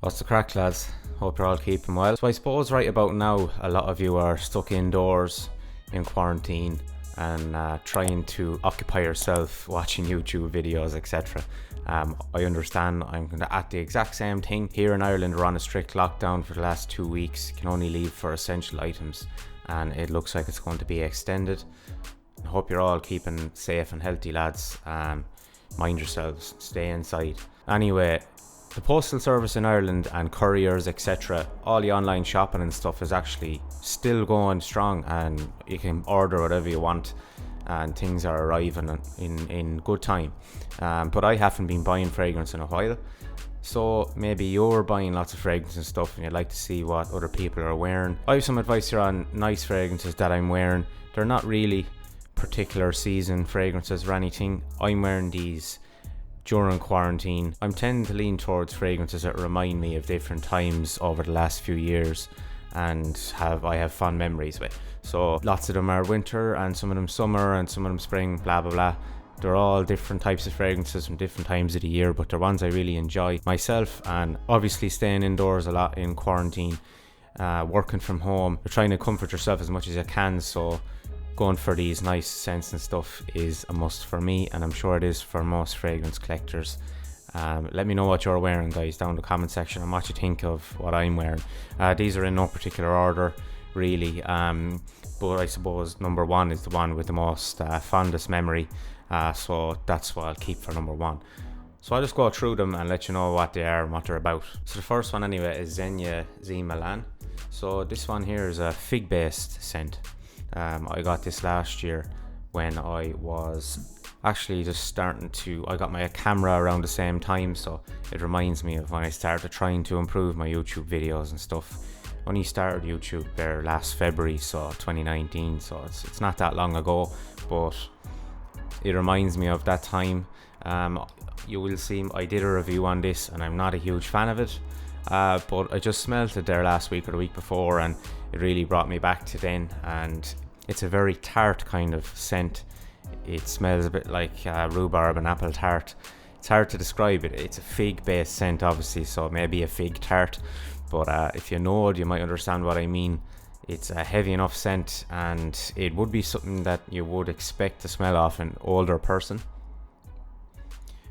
What's the crack, lads? Hope you're all keeping well. So I suppose right about now, a lot of you are stuck indoors in quarantine and trying to occupy yourself watching YouTube videos, etc. I understand. I'm at the exact same thing. Here in Ireland, we're on a strict lockdown for the last 2 weeks. You can only leave for essential items, and it looks like it's going to be extended. I hope you're all keeping safe and healthy, lads. Mind yourselves, stay inside. Anyway, the postal service in Ireland and couriers, etc., all the online shopping and stuff is actually still going strong, and you can order whatever you want and things are arriving in good time. But I haven't been buying fragrance in a while, so maybe you're buying lots of fragrance and stuff and you'd like to see what other people are wearing. I have some advice here on nice fragrances that I'm wearing. They're not really particular season fragrances or anything. I'm wearing these during quarantine. I'm tending to lean towards fragrances that remind me of different times over the last few years and I have fond memories with. So lots of them are winter and some of them summer and some of them spring, blah blah blah. They're all different types of fragrances from different times of the year, but they're ones I really enjoy myself. And obviously staying indoors a lot in quarantine, working from home, you're trying to comfort yourself as much as you can, so going for these nice scents and stuff is a must for me, and I'm sure it is for most fragrance collectors. Let me know what you're wearing, guys, down in the comment section and what you think of what I'm wearing. These are in no particular order really, but I suppose number one is the one with the most fondest memory, so that's what I'll keep for number one. So I'll just go through them and let you know what they are and what they're about. So the first one anyway is Zegna Z Milan. So this one here is a fig based scent. I got this last year when I was actually just starting to, I got my camera around the same time, so it reminds me of when I started trying to improve my YouTube videos and stuff. Only started YouTube there last February, so 2019, so it's not that long ago, but it reminds me of that time. You will see I did a review on this and I'm not a huge fan of it, but I just smelled it there last week or the week before and it really brought me back to then, and it's a very tart kind of scent. It smells a bit like rhubarb and apple tart. It's hard to describe it. It's a fig based scent obviously, so maybe a fig tart, but if you know it you might understand what I mean. It's a heavy enough scent and it would be something that you would expect to smell off an older person,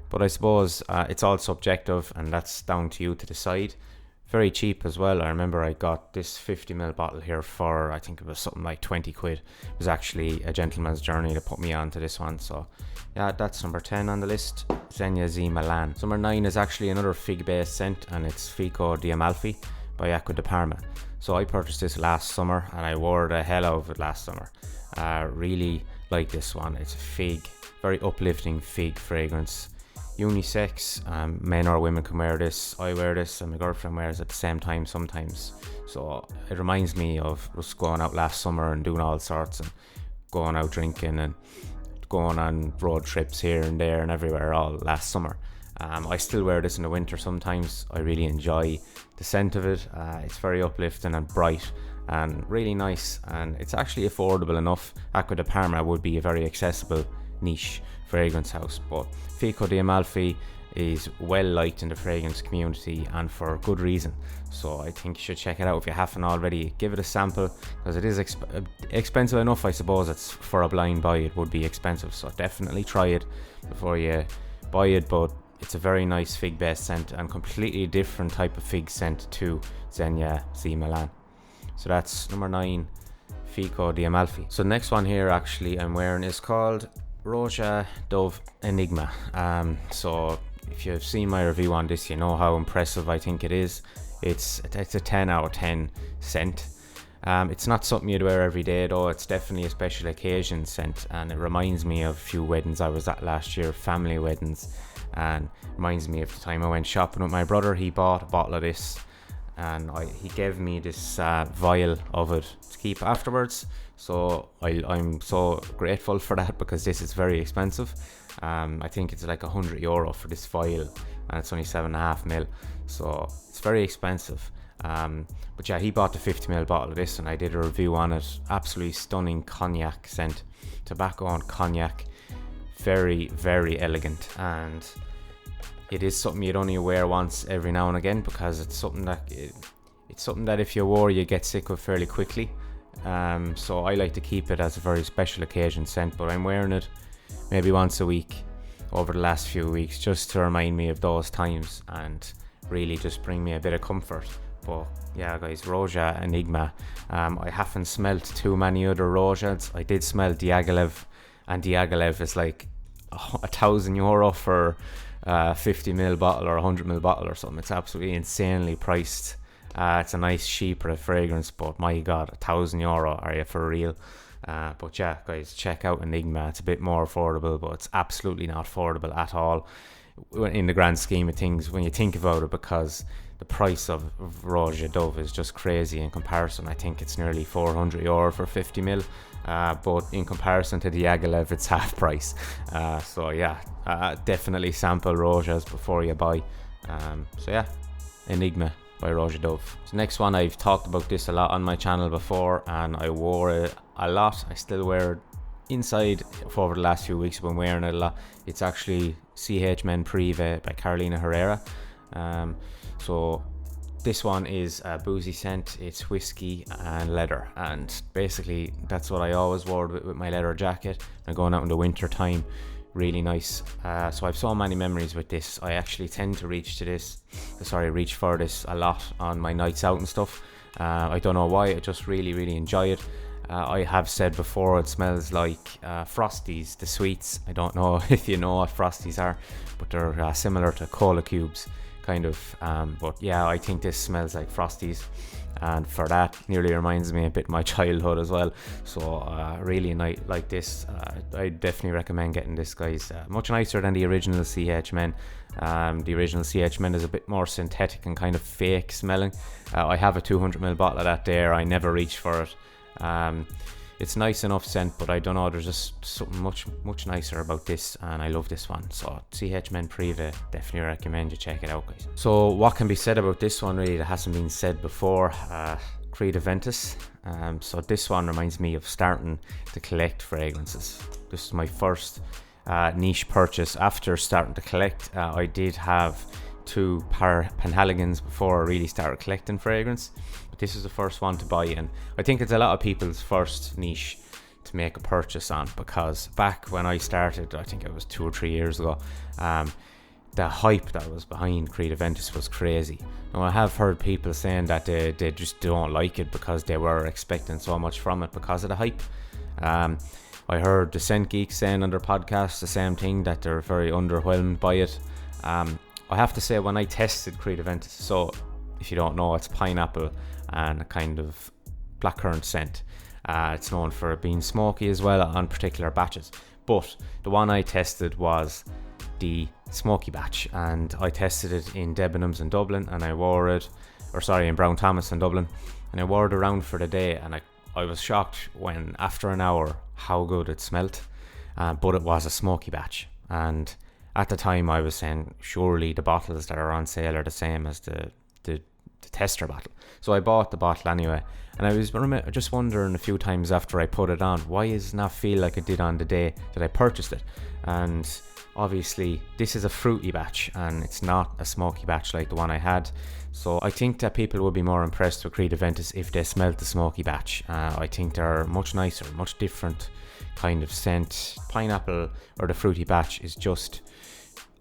but I suppose it's all subjective and that's down to you to decide. Very cheap as well. I remember I got this 50ml bottle here for, I think it was something like 20 quid. It was actually a gentleman's journey to put me onto this one. So yeah, that's number 10 on the list, Zegna Z Milan. So number 9 is actually another fig based scent, and it's Fico di Amalfi by Acqua de Parma. So I purchased this last summer and I wore the hell out of it last summer. Really like this one. It's a fig, very uplifting fig fragrance. Unisex, men or women can wear this. I wear this and my girlfriend wears it at the same time sometimes, so it reminds me of just going out last summer and doing all sorts and going out drinking and going on road trips here and there and everywhere all last summer. I still wear this in the winter sometimes. I really enjoy the scent of it. It's very uplifting and bright and really nice, and it's actually affordable enough. Acqua de Parma would be a very accessible niche fragrance house, but Fico di Amalfi is well liked in the fragrance community and for good reason, so I think you should check it out if you haven't already. Give it a sample because it is expensive enough. I suppose it's for a blind buy, it would be expensive, so definitely try it before you buy it. But it's a very nice fig based scent and completely different type of fig scent to Zegna Z Milan. So that's number 9, Fico di Amalfi. So the next one here actually I'm wearing is called Roja Dove Enigma. So if you've seen my review on this, you know how impressive I think it is. It's a 10 out of 10 scent. It's not something you'd wear every day though. It's definitely a special occasion scent, and it reminds me of a few weddings I was at last year, family weddings, and reminds me of the time I went shopping with my brother. He bought a bottle of this and he gave me this vial of it to keep afterwards, so I'm so grateful for that because this is very expensive. I think it's like €100 for this vial and it's only 7.5ml, so it's very expensive. But yeah, he bought the 50ml bottle of this and I did a review on it. Absolutely stunning cognac scent, tobacco and cognac, very very elegant, and it is something you'd only wear once every now and again, because it's something that if you wore, you get sick of fairly quickly. So I like to keep it as a very special occasion scent, but I'm wearing it maybe once a week over the last few weeks, just to remind me of those times and really just bring me a bit of comfort. But yeah, guys, Roja Enigma. I haven't smelt too many other Rojas. I did smell Diaghilev, and Diaghilev is like €1,000 for a 50ml bottle or 100ml bottle or something. It's absolutely insanely priced. It's a nice cheaper fragrance, but my god, €1,000, are you for real? But yeah, guys, check out Enigma. It's a bit more affordable, but it's absolutely not affordable at all in the grand scheme of things when you think about it, because the price of Roja Dove is just crazy in comparison. I think it's nearly €400 for 50ml, but in comparison to the Diaghilev, it's half price. So yeah, definitely sample Rojas before you buy. So yeah, Enigma by Roja Dove. So next one, I've talked about this a lot on my channel before, and I wore it a lot. I still wear it inside for over the last few weeks. I've been wearing it a lot. It's actually Men Prive by Carolina Herrera. So this one is a boozy scent. It's whiskey and leather, and basically that's what I always wore with my leather jacket and going out in the winter time. Really nice. So I've so many memories with this. I actually tend to reach for this a lot on my nights out and stuff. I don't know why, I just really enjoy it. I have said before, it smells like Frosties, the sweets. I don't know if you know what Frosties are, but they're similar to cola cubes kind of. But yeah, I think this smells like Frosties, and for that, nearly reminds me a bit of my childhood as well. So really like this. I definitely recommend getting this, guys. Much nicer than the original CH Men. The original CH Men is a bit more synthetic and kind of fake smelling. I have a 200ml bottle of that there. I never reach for it. It's nice enough scent, but I don't know, there's just something much nicer about this, and I love this one. So CH Men Prive, definitely recommend you check it out, guys. So what can be said about this one really that hasn't been said before? Creed Aventus. So this one reminds me of starting to collect fragrances. This is my first niche purchase after starting to collect. I did have 2 Penhaligons before I really started collecting fragrance. This is the first one to buy, and I think it's a lot of people's first niche to make a purchase on, because back when I started, I think it was 2 or 3 years ago, the hype that was behind Creed Aventus was crazy. Now I have heard people saying that they just don't like it because they were expecting so much from it because of the hype. I heard the Scent Geeks saying on their podcast the same thing, that they're very underwhelmed by it. I have to say, when I tested Creed Aventus, so if you don't know, it's pineapple and a kind of blackcurrant scent. It's known for being smoky as well on particular batches, but the one I tested was the smoky batch, and I tested it in Debenhams in Dublin, and I wore it, in Brown Thomas in Dublin, and I wore it around for the day, and I was shocked when after an hour how good it smelt, but it was a smoky batch. And at the time I was saying, surely the bottles that are on sale are the same as the tester bottle. So I bought the bottle anyway, and I was just wondering a few times after I put it on, why does it not feel like it did on the day that I purchased it? And obviously this is a fruity batch, and it's not a smoky batch like the one I had. So I think that people would be more impressed with Creed Aventus if they smelt the smoky batch. I think they're much nicer, much different kind of scent. Pineapple or the fruity batch is just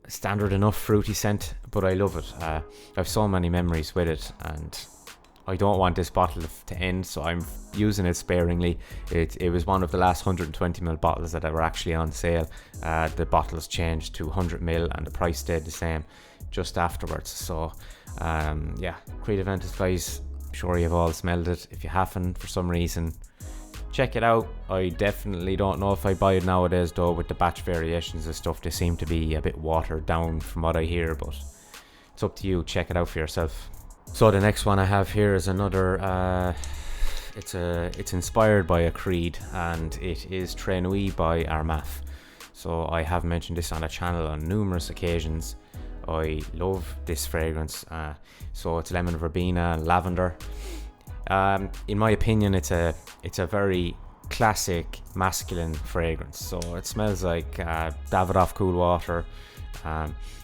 standard enough fruity scent, but I love it. I have so many memories with it, and I don't want this bottle to end, so I'm using it sparingly. It was one of the last 120ml bottles that were actually on sale. The bottles changed to 100ml and the price stayed the same just afterwards. So yeah, Creed Aventus, guys, I'm sure you've all smelled it. If you haven't for some reason, check it out. I definitely don't know if I buy it nowadays though, with the batch variations and stuff. They seem to be a bit watered down from what I hear, but it's up to you. Check it out for yourself. So the next one I have here is another it's inspired by a Creed, and it is Très Nuit by Armaf. So I have mentioned this on a channel on numerous occasions. I love this fragrance. So it's lemon verbena and lavender. In my opinion, it's a very classic masculine fragrance. So it smells like Davidoff cool water,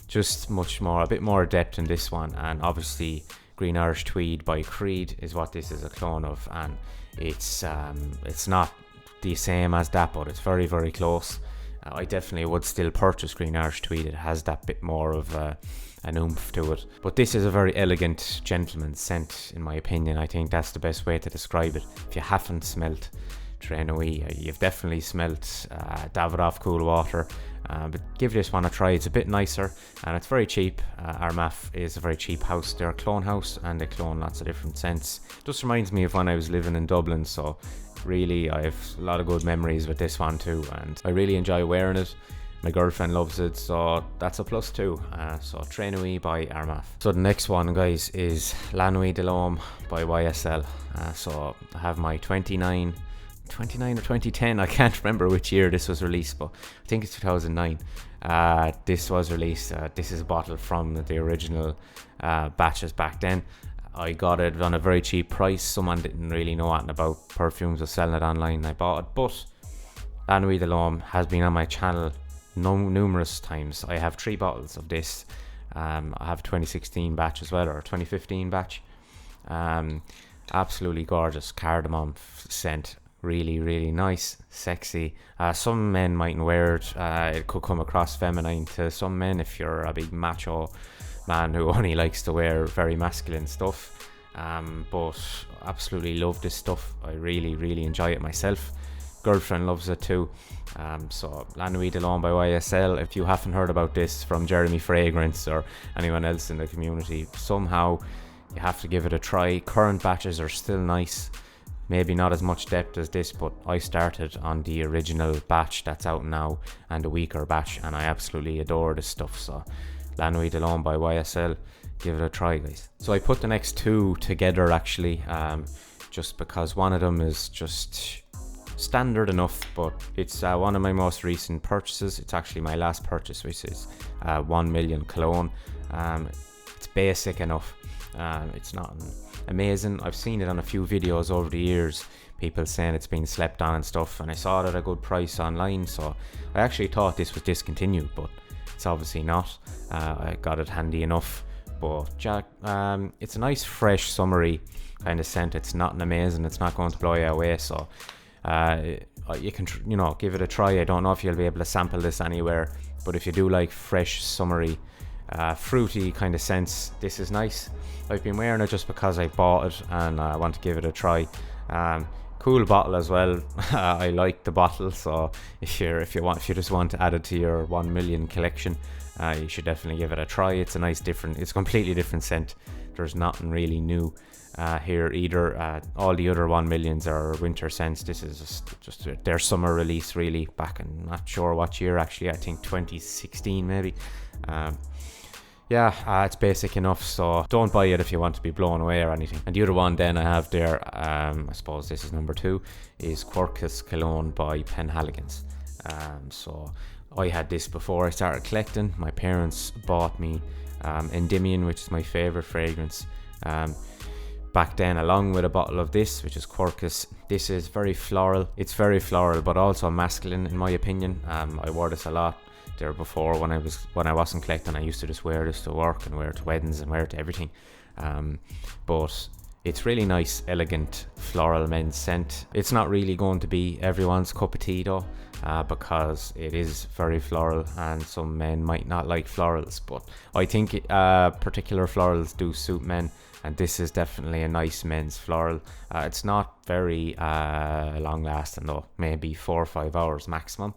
Just a bit more depth in this one. And obviously Green Irish Tweed by Creed is what this is a clone of, and it's not the same as that, but it's very, very close. I definitely would still purchase Green Irish Tweed. It has that bit more of an oomph to it. But this is a very elegant gentleman's scent, in my opinion. I think that's the best way to describe it. If you haven't smelt Tre Nuit, you've definitely smelt Davidoff Cool Water. But give this one a try. It's a bit nicer and it's very cheap. Armaf is a very cheap house. They're a clone house and they clone lots of different scents. Just reminds me of when I was living in Dublin, so really I have a lot of good memories with this one too, and I really enjoy wearing it. My girlfriend loves it, so that's a plus too. So Tre Nuit by Armaf. So the next one, guys, is La Nuit de l'Homme by YSL. So I have my 29 or 2010, I can't remember which year this was released, but I think it's 2009. This was released. This is a bottle from the original batches back then. I got it on a very cheap price. Someone didn't really know anything about perfumes, was selling it online, and I bought it. But La Nuit de l'Homme has been on my channel numerous times. I have 3 bottles of this. I have a 2016 batch as well, or a 2015 batch. Absolutely gorgeous cardamom scent. Really, really nice, sexy. Some men mightn't wear it. It could come across feminine to some men if you're a big macho man who only likes to wear very masculine stuff. But absolutely love this stuff. I really, really enjoy it myself. Girlfriend loves it too. So La Nuit de l'Homme by YSL. If you haven't heard about this from Jeremy Fragrance or anyone else in the community, somehow you have to give it a try. Current batches are still nice. Maybe not as much depth as this, but I started on the original batch that's out now and a weaker batch, and I absolutely adore this stuff. So La Nuit de l'Homme by YSL, give it a try, guys. So I put the next 2 together actually, just because one of them is just standard enough, but it's one of my most recent purchases. It's actually my last purchase, which is 1 million Cologne. It's basic enough. It's not amazing. I've seen it on a few videos over the years, people saying it's been slept on and stuff, and I saw it at a good price online, so I actually thought this was discontinued, but it's obviously not. I got it handy enough, but it's a nice fresh summery kind of scent. It's not amazing, it's not going to blow you away, so you can give it a try. I don't know if you'll be able to sample this anywhere, but if you do like fresh summery fruity kind of scents, this is nice. I've been wearing it just because I bought it and I want to give it a try. Cool bottle as well. I like the bottle, so if you just want to add it to your 1 million collection, you should definitely give it a try. It's a nice it's completely different scent. There's nothing really new here either. All the other 1 millions are winter scents. This is just their summer release, really, back in, not sure what year actually, I think 2016 maybe. It's basic enough, so don't buy it if you want to be blown away or anything. And the other one then I have there, I suppose this is number 2, is Quercus Cologne by Penhaligon's. So I had this before I started collecting. My parents bought me Endymion, which is my favourite fragrance, back then, along with a bottle of this, which is Quercus. This is very floral. It's very floral, but also masculine in my opinion. I wore this a lot there before when I wasn't collecting. I used to just wear this to work and wear it to weddings and wear it to everything. But it's really nice, elegant, floral men's scent. It's not really going to be everyone's cup of tea though, because it is very floral and some men might not like florals, but I think particular florals do suit men, and this is definitely a nice men's floral. It's not very long lasting though, maybe 4 or 5 hours maximum,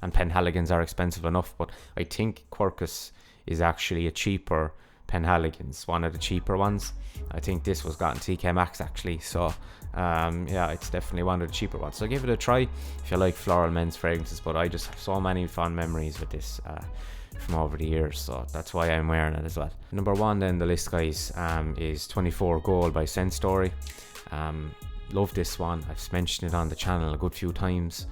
and Penhaligon's are expensive enough, but I think Quercus is actually a cheaper Penhaligon's, one of the cheaper ones. I think this was gotten TK Maxx actually, so it's definitely one of the cheaper ones. So give it a try if you like floral men's fragrances, but I just have so many fond memories with this from over the years, so that's why I'm wearing it as well. Number 1 then the list, guys, is 24 Gold by Scent Story. Love this one. I've mentioned it on the channel a good few times.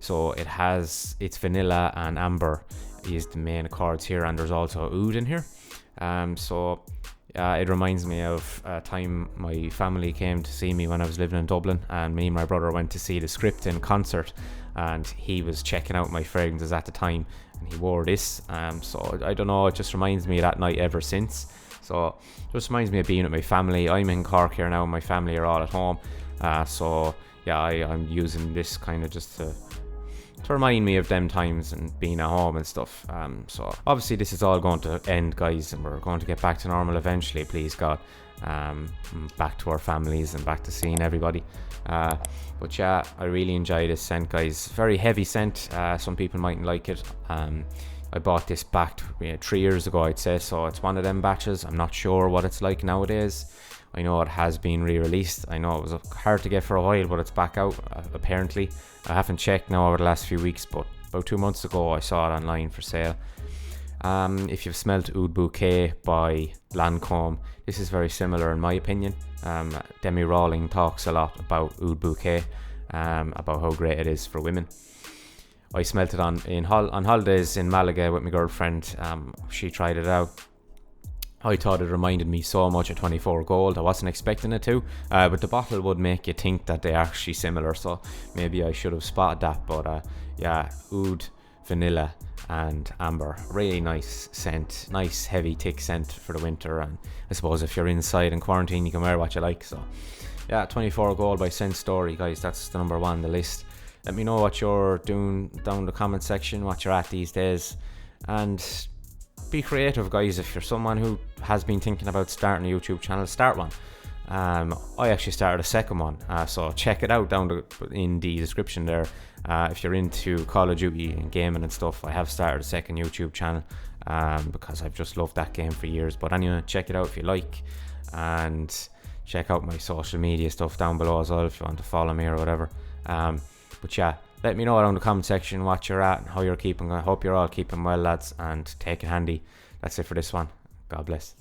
So it's vanilla and amber is the main accords here, and there's also oud in here. It reminds me of a time my family came to see me when I was living in Dublin, and me and my brother went to see the Script in concert, and he was checking out my fragrances at the time, and he wore this. So I don't know, it just reminds me of that night ever since. So it just reminds me of being with my family. I'm in Cork here now, and my family are all at home. So yeah, I'm using this kind of just to remind me of them times and being at home and stuff. So obviously this is all going to end, guys, and we're going to get back to normal eventually, please God. Back to our families and back to seeing everybody. But yeah, I really enjoy this scent, guys. Very heavy scent. Some people mightn't like it. I bought this back 3 years ago, I'd say, so it's one of them batches. I'm not sure what it's like nowadays. I know it has been re-released. I know it was hard to get for a while, but it's back out, apparently. I haven't checked now over the last few weeks, but about 2 months ago I saw it online for sale. If you've smelt Oud Bouquet by Lancôme, this is very similar in my opinion. Demi Rawling talks a lot about Oud Bouquet, about how great it is for women. I smelt it on holidays in Malaga with my girlfriend. She tried it out. I thought it reminded me so much of 24 Gold. I wasn't expecting it to, but the bottle would make you think that they're actually similar, so maybe I should have spotted that. But yeah, Oud, vanilla and amber, really nice scent, nice heavy thick scent for the winter. And I suppose if you're inside in quarantine, you can wear what you like. So yeah, 24 Gold by Scent Story, guys, that's the number one on the list. Let me know what you're doing down in the comment section, what you're at these days, and be creative, guys. If you're someone who has been thinking about starting a YouTube channel, start one. I actually started a second one, so check it out down in the description there. If you're into Call of Duty and gaming and stuff, I have started a second YouTube channel because I've just loved that game for years. But anyway, check it out if you like, and check out my social media stuff down below as well if you want to follow me or whatever. But yeah, let me know down in the comment section what you're at and how you're keeping. I hope you're all keeping well, lads, and take it handy. That's it for this one. God bless.